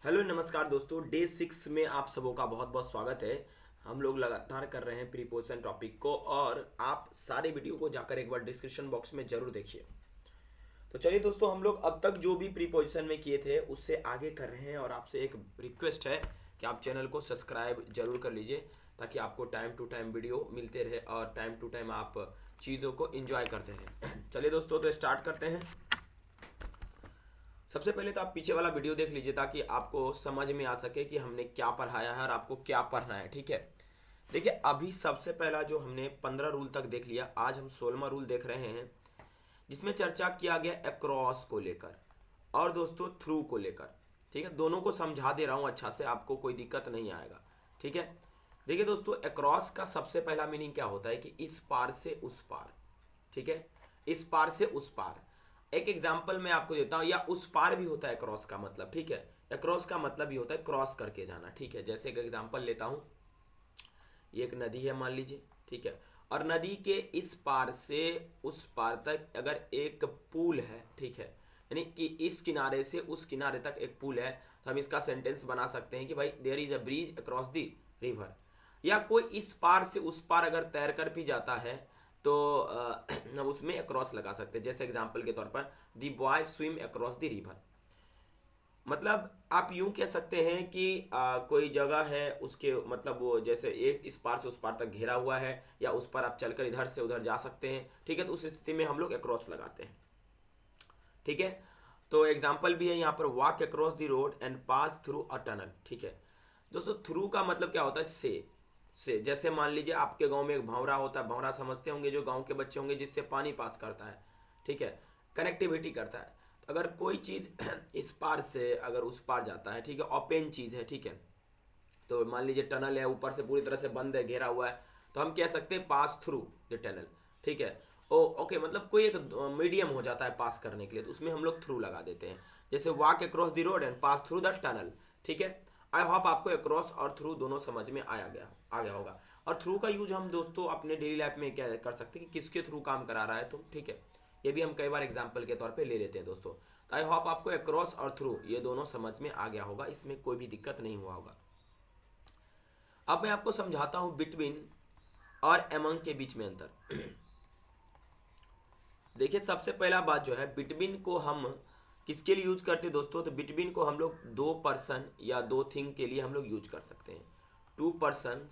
Hello नमस्कार दोस्तों, day 6 में आप सबों का बहुत बहुत स्वागत है। हम लोग लगातार कर रहे हैं प्रीपोजिशन टॉपिक को और आप सारे वीडियो को जाकर एक बार डिस्क्रिप्शन बॉक्स में जरूर देखिए। तो चलिए दोस्तों, हम लोग अब तक जो भी प्रीपोजिशन में किए थे उससे आगे कर रहे हैं और आपसे एक रिक्वेस्ट है कि आप चैनल को सब्सक्राइब जरूर कर लीजिए ताकि आपको टाइम टू टाइम वीडियो मिलते रहे और टाइम टू टाइम आप चीज़ों को एंजॉय करते रहें। चलिए दोस्तों, तो स्टार्ट करते हैं। सबसे पहले तो आप पीछे वाला वीडियो देख लीजिए ताकि आपको समझ में आ सके कि हमने क्या पढ़ाया है और आपको क्या पढ़ना है। ठीक है, देखिए अभी सबसे पहला जो हमने 15 रूल तक देख लिया, आज हम 16वां रूल देख रहे हैं जिसमें चर्चा किया गया अक्रॉस को लेकर और दोस्तों थ्रू को लेकर। ठीक है, दोनों को समझा दे रहा हूँ अच्छा से, आपको कोई दिक्कत नहीं आएगा। ठीक है, देखिए दोस्तों, अक्रॉस का सबसे पहला मीनिंग क्या होता है कि इस पार से उस पार। ठीक है, इस पार से उस पार। एक एग्जाम्पल मैं आपको देता हूँ, या उस पार भी होता है क्रॉस का मतलब। ठीक है, अक्रॉस का मतलब भी होता है क्रॉस करके जाना। ठीक है, जैसे एक एग्जाम्पल लेता हूँ, ये एक नदी है मान लीजिए। ठीक है, और नदी के इस पार से उस पार तक अगर एक पुल है, ठीक है, यानी कि इस किनारे से उस किनारे तक एक पुल है, तो हम इसका सेंटेंस बना सकते हैं कि भाई there is a bridge across the river. या कोई इस पार से उस पार अगर तैर कर भी जाता है तो हम उसमें अक्रॉस लगा सकते हैं। जैसे एग्जाम्पल के तौर पर the boy swim across the river. मतलब आप यूं कह सकते हैं कि कोई जगह है, उसके मतलब वो जैसे एक इस पार से उस पार तक घेरा हुआ है, या उस पर आप चलकर इधर से उधर जा सकते हैं। ठीक है, तो उस स्थिति में हम लोग अक्रॉस लगाते हैं। ठीक है, तो एग्जाम्पल भी है यहाँ पर, walk across the road and pass through a tunnel. ठीक है दोस्तों, थ्रू का मतलब क्या होता है, से जैसे मान लीजिए आपके गांव में एक भंवरा होता है, भंवरा समझते होंगे, जो गांव के बच्चे होंगे, जिससे पानी पास करता है। ठीक है, कनेक्टिविटी करता है। तो अगर कोई चीज़ इस पार से अगर उस पार जाता है, ठीक है, ओपन चीज़ है, ठीक है, तो मान लीजिए टनल है, ऊपर से पूरी तरह से बंद है, घेरा हुआ है, तो हम कह सकते हैं पास थ्रू द टनल। ठीक है, ओके, मतलब कोई एक मीडियम हो जाता है पास करने के लिए, तो उसमें हम लोग थ्रू लगा देते हैं। जैसे walk across the road and pass through the tunnel. ठीक है, आई होप आपको अक्रॉस और थ्रू दोनों समझ में आ गया होगा। और थ्रू का यूज हम दोस्तों अपने डेली लाइफ में क्या कर सकते हैं कि किसके थ्रू काम करा रहा है तुम। ठीक है, ये भी हम कई बार एग्जाम्पल के तौर पे ले लेते हैं दोस्तों। तो आई होप आपको अक्रॉस और थ्रू ये दोनों समझ में आ गया होगा, इसमें कोई भी दिक्कत नहीं हुआ होगा। अब मैं आपको समझाता हूं बिटवीन और एमंग के बीच में अंतर। देखिए सबसे पहला बात जो है, बिटवीन को हम किसके लिए यूज करते हैं दोस्तों, तो बिटवीन को हम लोग दो पर्सन या दो थिंग के लिए हम लोग यूज कर सकते हैं। Two person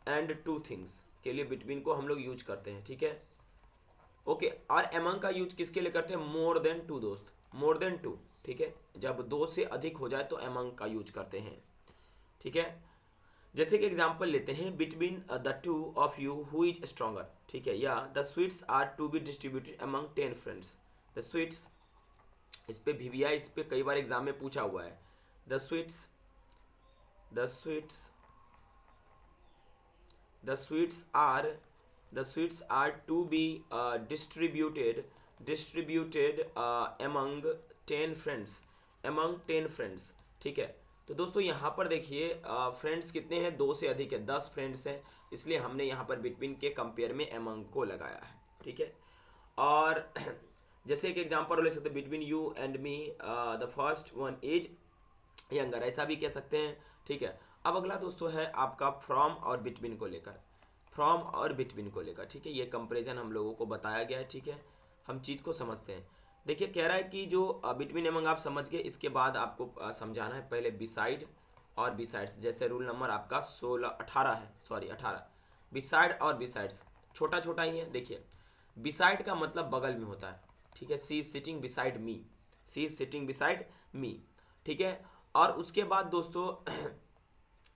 and two things के लिए बिटवीन को हम लोग यूज करते हैं। ठीक है, ओके, और एमंग का यूज किसके लिए करते हैं, मोर देन टू दोस्त, मोर देन टू। ठीक है, जब दो से अधिक हो जाए तो एमंग का यूज करते हैं। ठीक है, जैसे कि एग्जाम्पल लेते हैं, between the two of you who is stronger. ठीक है, या the sweets are to be distributed among 10 friends. The sweets, इस पे वीवीआई इस पे कई बार एग्जाम में पूछा हुआ है। The sweets the sweets the sweets are the sweets are to be distributed among 10 friends, among 10 friends. ठीक है, तो दोस्तों यहाँ पर देखिए फ्रेंड्स कितने हैं, दो से अधिक है, 10 फ्रेंड्स हैं, इसलिए हमने यहाँ पर बिटवीन के कंपेयर में अमंग को लगाया है। ठीक है, और जैसे एक एग्जांपल ले सकते हैं, between you and me the first one is younger, ऐसा भी कह सकते हैं। ठीक है, अब अगला दोस्तों है आपका फ्रॉम और बिटवीन को लेकर, फ्रॉम और बिटवीन को लेकर। ठीक है, ये कंपेरिजन हम लोगों को बताया गया है। ठीक है, हम चीज़ को समझते हैं। देखिए कह रहा है कि जो बिटवीन एमंग आप समझ गए, इसके बाद आपको समझाना है पहले बिसाइड और बिसाइड्स। जैसे रूल नंबर आपका 18 है, सॉरी 18, बिसाइड और बिसाइड्स छोटा छोटा ही है। देखिए बिसाइड का मतलब बगल में होता है। ठीक है, she is sitting beside me, she is sitting beside me. ठीक है, और उसके बाद दोस्तों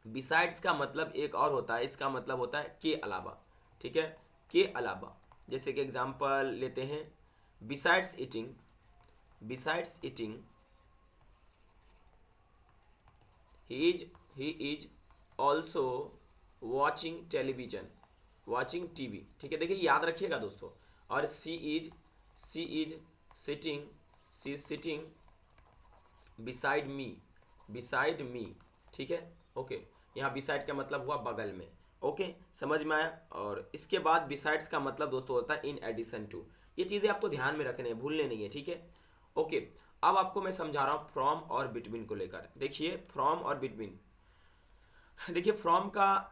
बिसाइड्स का मतलब एक और होता है, इसका मतलब होता है के अलावा। ठीक है, के अलावा, जैसे कि एग्जांपल लेते हैं, besides eating, besides eating he is also watching television, watching TV. ठीक है, देखिए याद रखिएगा दोस्तों। और she is sitting she is sitting beside me, beside me. ठीक है, ओके, यहाँ बिसाइड का मतलब हुआ बगल में। ओके, समझ में आया। और इसके बाद बिसाइड्स का मतलब दोस्तों होता है इन एडिशन टू। ये चीज़ें आपको ध्यान में रखने हैं, भूलने नहीं है। ठीक है, ओके, अब आपको मैं समझा रहा हूँ फ्रॉम और बिटवीन को लेकर। देखिए फ्रॉम और बिटवीन, देखिए फ्रॉम का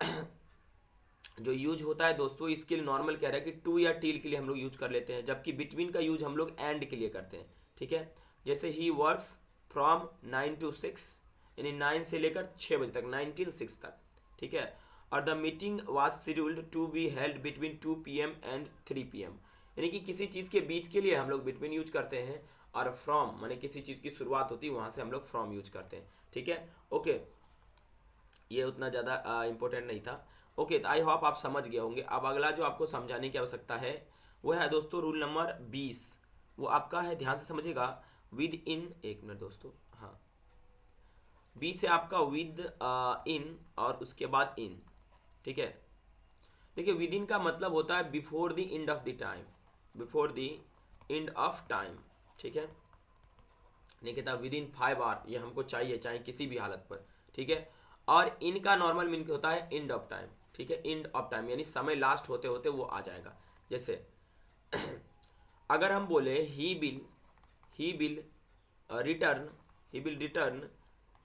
जो यूज होता है दोस्तों, इसके लिए नॉर्मल कह रहा है कि टू या टील के लिए हम लोग यूज कर लेते हैं, जबकि बिटवीन का यूज हम लोग एंड के लिए करते हैं। ठीक है, जैसे ही वर्क्स फ्रॉम 9 to 6, यानी 9 से लेकर 6 बजे तक, 19:06 तक। ठीक है, और the meeting was scheduled to be held between 2 PM and 3 PM, यानी कि किसी चीज़ के बीच के लिए हम लोग बिटवीन यूज करते हैं, और फ्रॉम माने किसी चीज़ की शुरुआत होती है वहाँ से हम लोग फ्रॉम यूज करते हैं। ठीक है, ओके, ये उतना ज़्यादा इंपॉर्टेंट नहीं था। ओके, तो आई होप आप समझ गए होंगे। अब अगला जो आपको समझाने की आवश्यकता है वो है दोस्तों रूल नंबर 20। वो आपका है, ध्यान से समझिएगा, विद इन, एक मिनट दोस्तों, हाँ, 20 है आपका विद इन और उसके बाद इन। ठीक है, देखिए विद इन का मतलब होता है before the end of the time, before the end of time. ठीक है, नहीं कहता विद इन 5 आवर, ये हमको चाहिए, चाहे किसी भी हालत पर। ठीक है, और इनका नॉर्मल मीन होता है एंड ऑफ टाइम। ठीक है, एंड ऑफ टाइम यानी समय लास्ट होते होते वो आ जाएगा। जैसे अगर हम बोले he will return, he will return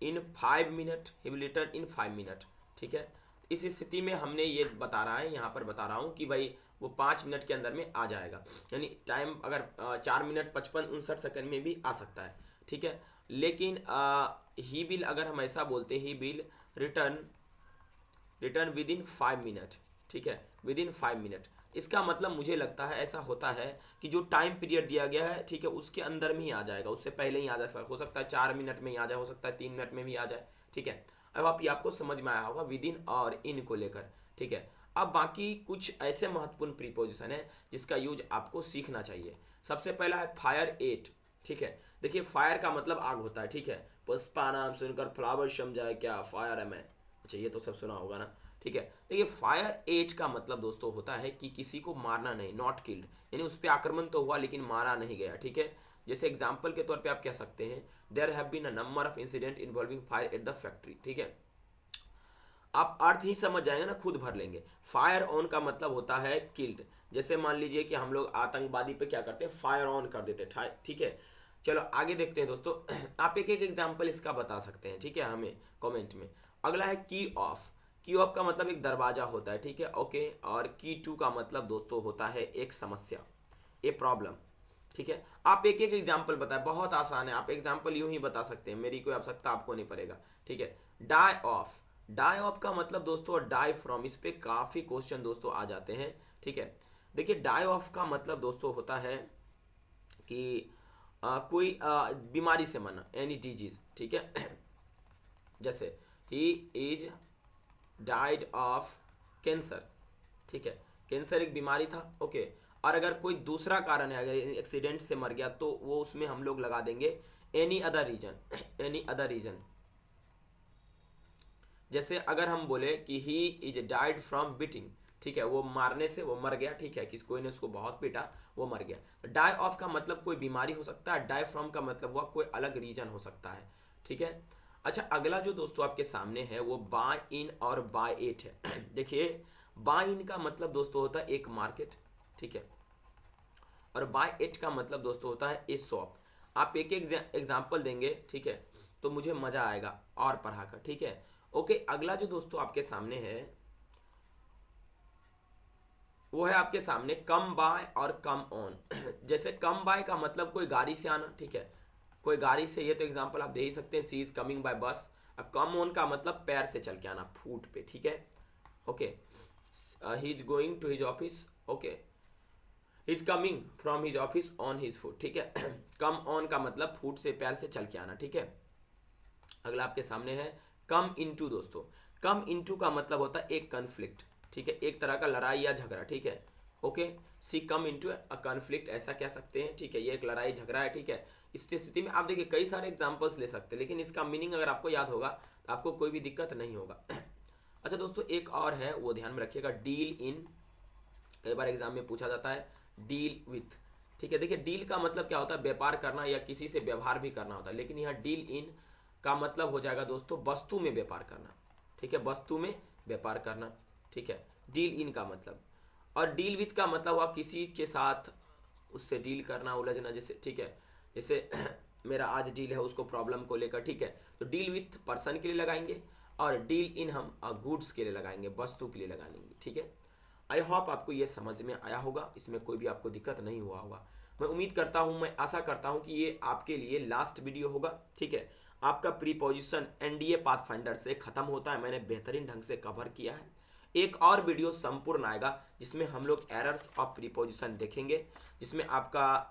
in 5 minute, he will return in 5 minute. ठीक है, इस स्थिति में हमने ये बता रहा है, यहाँ पर बता रहा हूँ कि भाई वो 5 मिनट के अंदर में आ जाएगा, यानी टाइम अगर 4 मिनट 55 59 सेकंड में भी आ सकता है। ठीक है, लेकिन ही विल अगर हम ऐसा बोलते he will return with in 5 minute. ठीक है, विद इन 5 मिनट, इसका मतलब मुझे लगता है ऐसा होता है कि जो टाइम पीरियड दिया गया है, ठीक है, उसके अंदर में ही आ जाएगा, उससे पहले ही आ जा, हो सकता है 4 मिनट में ही आ जाए, हो सकता है 3 मिनट में भी आ जाए। ठीक है, अब आप ये आपको समझ में आया होगा विद इन और इन को लेकर। ठीक है, अब बाकी कुछ ऐसे महत्वपूर्ण प्रीपोजिशन है जिसका यूज आपको सीखना चाहिए। सबसे पहला है फायर एट। ठीक है, देखिए फायर का मतलब आग होता है। ठीक है, पुष्पा नाम सुनकर फ्लावर समझाए क्या, फायर है मैं, अच्छा ये तो सब सुना होगा ना। ठीक है, देखिए फायर एट का मतलब दोस्तों होता है कि किसी को मारना नहीं, नॉट किल्ड, यानी उस पर आक्रमण तो हुआ लेकिन मारा नहीं गया। ठीक है, जैसे एग्जाम्पल के तौर पे आप कह सकते हैं there have been a number of incident involving fire at the factory. ठीक है, आप अर्थ ही समझ जाएंगे ना, खुद भर लेंगे। फायर ऑन का मतलब होता है किल्ड, जैसे मान लीजिए कि हम लोग आतंकवादी पे क्या करते हैं, फायर ऑन कर देते हैं। ठीक है, चलो आगे देखते हैं दोस्तों। आप एक एक एग्जाम्पल इसका बता सकते हैं, ठीक है, हमें कमेंट में। अगला है की ऑफ। की ऑफ का मतलब एक दरवाजा होता है। ठीक है, ओके, और की टू का मतलब दोस्तों होता है एक समस्या, ए प्रॉब्लम। ठीक है, आप एक एक एग्जाम्पल बताएं, बहुत आसान है, आप एग्जाम्पल यूं ही बता सकते हैं, मेरी कोई आवश्यकता आपको नहीं पड़ेगा। ठीक है, डाई ऑफ। डाई ऑफ का मतलब दोस्तों डाई फ्रॉम, इस पे काफी क्वेश्चन दोस्तों आ जाते हैं। ठीक है, देखिए डाई ऑफ का मतलब दोस्तों होता है कि कोई बीमारी से मरना, एनी डिजीज। ठीक है, जैसे ही इज डाइड ऑफ कैंसर। ठीक है, कैंसर एक बीमारी था। ओके, और अगर कोई दूसरा कारण है, अगर एक्सीडेंट से मर गया, तो वो उसमें हम लोग लगा देंगे any other reason, any other reason. जैसे अगर हम बोले कि he is died from beating, ठीक है, वो मारने से वो मर गया। ठीक है, किसी कोई ने उसको बहुत पीटा, वो मर गया। तो डाई ऑफ का मतलब कोई बीमारी हो सकता है, डाई फ्रॉम का मतलब हुआ कोई अलग रीजन हो सकता है। ठीक है, अच्छा अगला जो दोस्तों आपके सामने है वो बाय इन और बाय एट है। देखिए बाय इन का मतलब दोस्तों होता है एक मार्केट। ठीक है, और बाय एट का मतलब दोस्तों होता है ए शॉप। आप एक एक एग्जाम्पल देंगे, ठीक है, तो मुझे मजा आएगा और पढ़ा कर। ठीक है, ओके, अगला जो दोस्तों आपके सामने है वो है आपके सामने कम बाय और कम ऑन। जैसे कम बाय का मतलब कोई गाड़ी से आना। ठीक है, कोई गाड़ी से, ये तो एग्जांपल आप दे ही सकते हैं, सी इज कमिंग बाय बस। कम ऑन का मतलब पैर से चल के आना, फूट पे। ठीक है, okay, he is going to his office. Okay, he is coming from his office on his foot. ठीक है, कम ऑन का मतलब फुट से, पैर से चल के आना। ठीक है, अगला आपके सामने है कम इनटू। दोस्तों कम इनटू का मतलब होता है एक कन्फ्लिक्ट। ठीक है, एक तरह का लड़ाई या झगड़ा। ठीक है, okay, she come into a conflict, ऐसा कह सकते हैं। ठीक है, ये एक लड़ाई झगड़ा है। ठीक है, इस स्थिति में आप देखिए कई सारे एग्जांपल्स ले सकते हैं, लेकिन इसका मीनिंग अगर आपको याद होगा तो आपको कोई भी दिक्कत नहीं होगा। अच्छा दोस्तों, एक और है, वो ध्यान में रखिएगा, डील इन। कई बार एग्जाम में पूछा जाता है डील विथ। ठीक है, देखिए डील का मतलब क्या होता है, व्यापार करना या किसी से व्यवहार भी करना होता है, लेकिन यहाँ डील इन का मतलब हो जाएगा दोस्तों वस्तु में व्यापार करना। ठीक है, वस्तु में व्यापार करना। ठीक है, डील इन का मतलब, और डील विथ का मतलब हुआ किसी के साथ उससे डील करना, उलझना। जैसे ठीक है, जैसे मेरा आज डील है उसको प्रॉब्लम को लेकर, ठीक है। तो डील विथ पर्सन के लिए लगाएंगे और डील इन हम गुड्स के लिए लगाएंगे, वस्तु के लिए लगाएंगे, ठीक है। आई होप आपको ये समझ में आया होगा, इसमें कोई भी आपको दिक्कत नहीं हुआ होगा। मैं उम्मीद करता हूँ, मैं आशा करता हूँ कि ये आपके लिए लास्ट वीडियो होगा, ठीक है। आपका प्रीपोजिशन एनडीए पाथफाइंडर से ख़त्म होता है, मैंने बेहतरीन ढंग से कवर किया है। एक और वीडियो संपूर्ण आएगा जिसमें हम लोग एरर्स ऑफ प्रीपोजिशन देखेंगे, जिसमें आपका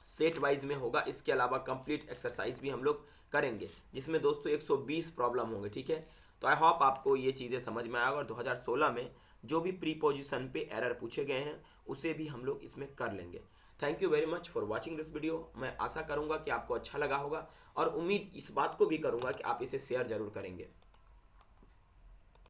सेट वाइज में होगा। इसके अलावा कंप्लीट एक्सरसाइज भी हम लोग करेंगे, जिसमें दोस्तों 120 प्रॉब्लम होंगे, ठीक है। तो आई होप आपको ये चीज़ें समझ में आएगा और 2016 में जो भी प्रीपोजिशन पे एरर पूछे गए हैं उसे भी हम लोग इसमें कर लेंगे। Thank you very much for watching this video. मैं आशा करूँगा कि आपको अच्छा लगा होगा और उम्मीद इस बात को भी करूँगा कि आप इसे शेयर जरूर करेंगे।